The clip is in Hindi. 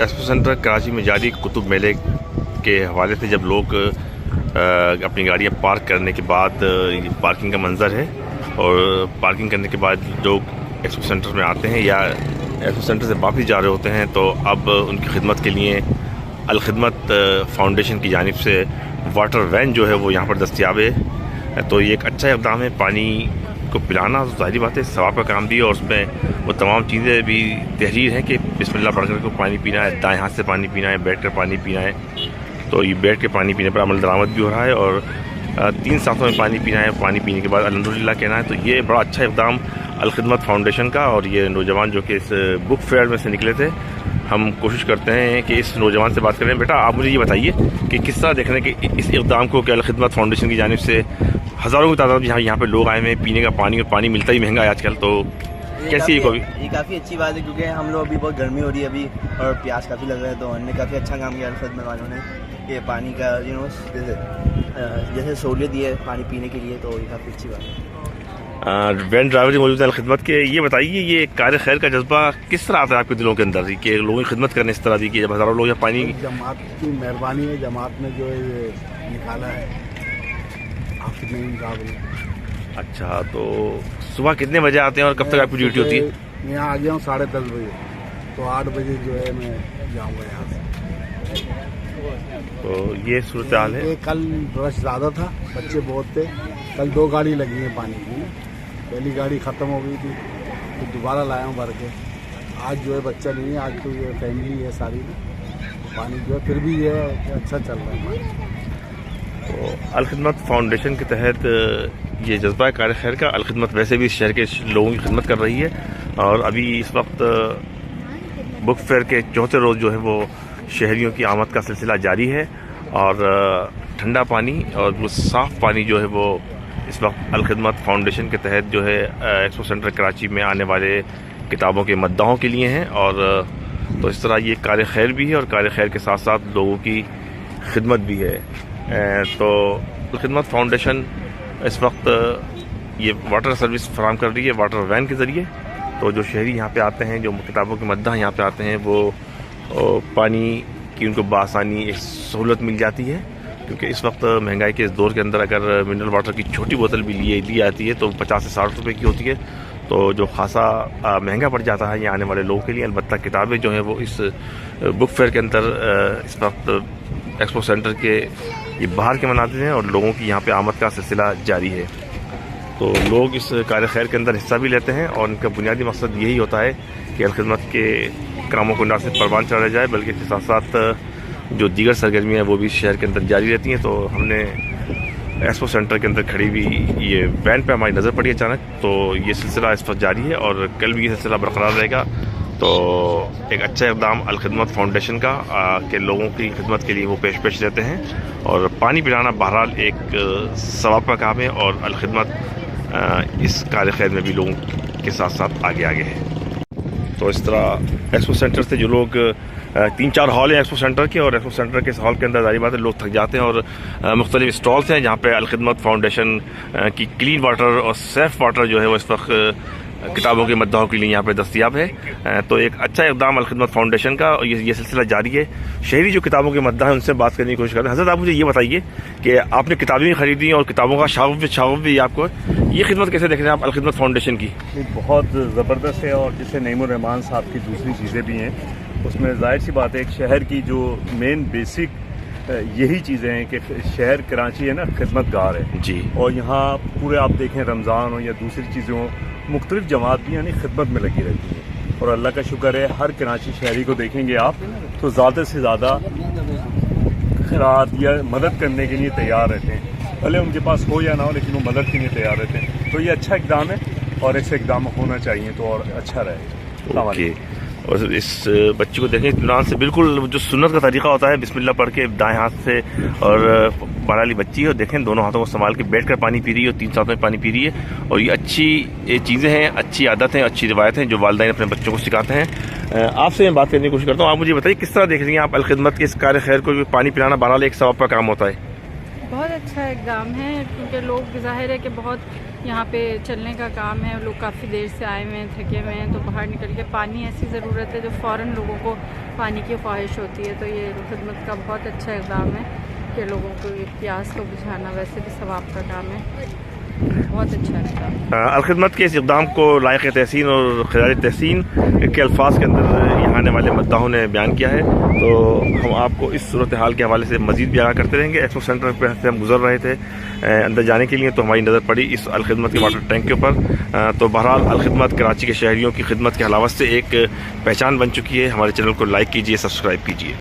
एक्सपो सेंटर कराची में जारी कुतुब मेले के हवाले से जब लोग अपनी गाड़ियाँ पार्क करने के बाद ये पार्किंग का मंज़र है और पार्किंग करने के बाद लोग एक्सपो सेंटर में आते हैं या एक्सपो सेंटर से वापस जा रहे होते हैं, तो अब उनकी खिदमत के लिए अल खिदमत फाउंडेशन की जानिब से वाटर वैन जो है वो यहाँ पर दस्तयाब है। तो ये एक अच्छा इक़दाम है। पानी को पिलाना तो ज़ाहिर बात है सवाब का काम भी है और उसमें वो तमाम चीज़ें भी तहरीर हैं कि बिस्मिल्लाह पढ़कर को पानी पीना है, दाएँ हाथ से पानी पीना है, बैठ कर पानी पीना है। तो ये बैठ के पानी पीने पर अमल दरामद भी हो रहा है और 3 सांसों में पानी पीना है, पानी पीने के बाद अल्हम्दुलिल्लाह कहना है। तो ये बड़ा अच्छा इक़दाम अल खिदमत फाउंडेशन का। और ये नौजवान जो कि इस बुक फेयर में से निकले थे, हम कोशिश करते हैं कि इस नौजवान से बात करें। बेटा, आप मुझे ये बताइए कि किस तरह देख रहे हैं कि इस इक़दाम को कि अल खिदमत फाउंडेशन की जानिब से हज़ारों की तादाद में यहाँ पे लोग आए हैं, पीने का पानी, और पानी मिलता ही महंगा है आजकल, तो कैसी है? ये काफ़ी अच्छी बात है क्योंकि हम लोग अभी बहुत गर्मी हो रही है अभी और प्यास काफ़ी लग रहा है, तो उन्होंने काफ़ी अच्छा काम किया अल खिदमत वालों ने ये पानी का जैसे सहूलियत दी है पानी पीने के लिए, तो ये काफ़ी अच्छी बात है। वैन ड्राइवर मौजूद है अल खिदमत के। ये बताइए ये कार्य खैर का जज्बा किस तरह आता है आपके दिलों के अंदर कि लोगों की खिदमत करने इस तरह दी कि जब हज़ारों लोग यहाँ पानी। जमात की मेहरबानी है, जमात ने जो है ये निकाला है। आपकी नहीं मुकाबले। अच्छा, तो सुबह कितने बजे आते हैं और कब तक आपकी ड्यूटी होती है? यहाँ आ गया हूँ 10:30 बजे, तो 8 बजे जो है मैं जाऊँगा यहाँ से। तो ये सूरत हाल है। कल रश ज़्यादा था, बच्चे बहुत थे। कल 2 गाड़ी लगी है पानी की, पहली गाड़ी ख़त्म हो गई थी तो दोबारा लाया हूँ भर के। आज जो है बच्चा नहीं है, आज तो ये फैमिली है सारी, पानी जो है फिर भी ये अच्छा चल रहा है। तो अल खिदमत फाउंडेशन के तहत ये जज्बा कार्य खैर का, अल खिदमत वैसे भी इस शहर के लोगों की खिदमत कर रही है और अभी इस वक्त बुक फेयर के चौथे रोज़ जो है वो शहरियों की आमद का सिलसिला जारी है और ठंडा पानी और वो साफ़ पानी जो है वो इस वक्त अल खिदमत फाउंडेशन के तहत जो है एक्सपो सेंटर कराची में आने वाले किताबों के मद्दाहों के लिए हैं। और तो इस तरह ये कार्य खैर भी है और कार्य खैर के साथ साथ लोगों की खिदमत भी है। तो अल खिदमत फाउंडेशन इस वक्त ये वाटर सर्विस फराहम कर रही है वाटर वैन के ज़रिए। तो जो शहरी यहाँ पे आते हैं, जो किताबों के मद्दाह यहाँ पे आते हैं, वो पानी की उनको बआसानी एक सहूलत मिल जाती है क्योंकि इस वक्त महंगाई के इस दौर के अंदर अगर मिनरल वाटर की छोटी बोतल भी ली आती है तो 50 से 60 रुपये की होती है, तो जो खासा महंगा पड़ जाता है यहाँ आने वाले लोगों के लिए। अलबत्ता किताबें जो हैं वो इस बुक फेयर के अंदर इस वक्त एक्सपो सेंटर के ये बाहर के मनाजिर हैं और लोगों की यहाँ पे आमद का सिलसिला जारी है। तो लोग इस कार्य खैर के अंदर हिस्सा भी लेते हैं और इनका बुनियादी मकसद यही होता है कि अल खिदमत के कामों को न सिर्फ परवान चढ़ाया जाए बल्कि इसके साथ साथ जो दीगर सरगर्मियाँ वो भी शहर के अंदर जारी रहती हैं। तो हमने एक्सपो सेंटर के अंदर खड़ी हुई ये वैन पे हमारी नज़र पड़ी अचानक, तो ये सिलसिला इस वक्त जारी है और कल भी ये सिलसिला बरकरार रहेगा। तो एक अच्छा इक़दाम अल खिदमत फाउंडेशन का के लोगों की खिदमत के लिए वो पेश रहते हैं और पानी पिलाना बहरहाल एक सवाब का काम है और अल खिदमत इस कार्य खैर में भी लोगों के साथ साथ आगे है। तो इस तरह एक्सपो सेंटर से जो लोग 3-4 हॉल हैं एक्सपो सेंटर के और एक्सपो सेंटर के इस हॉल के अंदर जारी बात है लोग थक जाते हैं और मुख्तलिफ स्टॉल्स हैं जहाँ पे अल खिदमत फाउंडेशन की क्लीन वाटर और सेफ़ वाटर जो है वो इस वक्त किताबों के मद्दाहों के लिए यहाँ पे दस्तयाब है। तो एक अच्छा इक़दाम अल खिदमत फाउंडेशन का और ये सिलसिला जारी है। शहरी जो किताबों के मद्दा हैं उनसे बात करने की कोशिश करते हैं। हज़रत, आप मुझे ये बताइए कि आपने किताबें भी ख़रीदी और किताबों का शावब भी आपको, ये खिदमत कैसे देख रहे हैं आप अल खिदमत फाउंडेशन की? बहुत ज़बरदस्त है और जिससे नईमुर रहमान साहब की दूसरी चीज़ें भी हैं, उसमें जाहिर सी बात है एक शहर की जो मेन बेसिक यही चीज़ें हैं कि शहर कराची है ना खिदमतगार है जी, और यहाँ पूरे आप देखें रमज़ान हो या दूसरी चीज़ें हो, मुख्तलिफ जमात भी यानी खिदमत में लगी रहती है और अल्लाह का शुक्र है हर कराची शहरी को देखेंगे आप तो ज़्यादा से ज़्यादा खैरात या मदद करने के लिए तैयार रहते हैं, भले उनके पास हो या ना हो लेकिन वो मदद के लिए तैयार रहते हैं। तो ये अच्छा इक़दाम है और ऐसे इक़दाम होना चाहिए तो और अच्छा रहे। और इस बच्ची को देखें इत्मीनान से, बिल्कुल जो सुन्नत का तरीका होता है बिस्मिल्लाह पढ़ के दाएं हाथ से, और बड़ी बच्ची है और देखें दोनों हाथों को संभाल के बैठकर पानी पी रही है और 3 साथ में पानी पी रही है। और ये अच्छी चीज़ें हैं, अच्छी आदत हैं, अच्छी रिवायत हैं जो वालिदैन अपने बच्चों को सिखाते हैं। आपसे मैं बात करने की कोशिश करता हूँ, आप मुझे बताइए किस तरह देख रही हैं आप अल खिदमत के इस कार्य खैर को? पानी पिलाना बहरहाल एक सवाब का काम होता है। बहुत अच्छा इक़दाम है क्योंकि लोग ज़ाहिर है कि बहुत यहाँ पे चलने का काम है। लोग काफ़ी देर से आए हुए हैं, थके हुए हैं, तो बाहर निकल के पानी ऐसी ज़रूरत है जो फ़ौरन लोगों को पानी की ख्वाहिश होती है। तो ये खिदमत का बहुत अच्छा इक़दाम है कि लोगों को प्यास को बुझाना वैसे भी सवाब का काम है, बहुत अच्छा है। अलखिदमत के इस इक़दाम को लायक तहसीन और खिलाड़ी तहसीन के अल्फाज के अंदर यहाँ आने वाले मद्दाहों ने बयान किया है। तो हम आपको इस सूरत हाल के हवाले से मज़ीद भी आगाह करते रहेंगे। एक्सपो सेंटर पर से हम गुजर रहे थे अंदर जाने के लिए, तो हमारी नज़र पड़ी इस अलखिदमत के वाटर टैंक के ऊपर। तो बहरहाल अलखिदमत कराची के शहरियों की खिदमत के हलावत से एक पहचान बन चुकी है। हमारे चैनल को लाइक कीजिए, सब्सक्राइब कीजिए।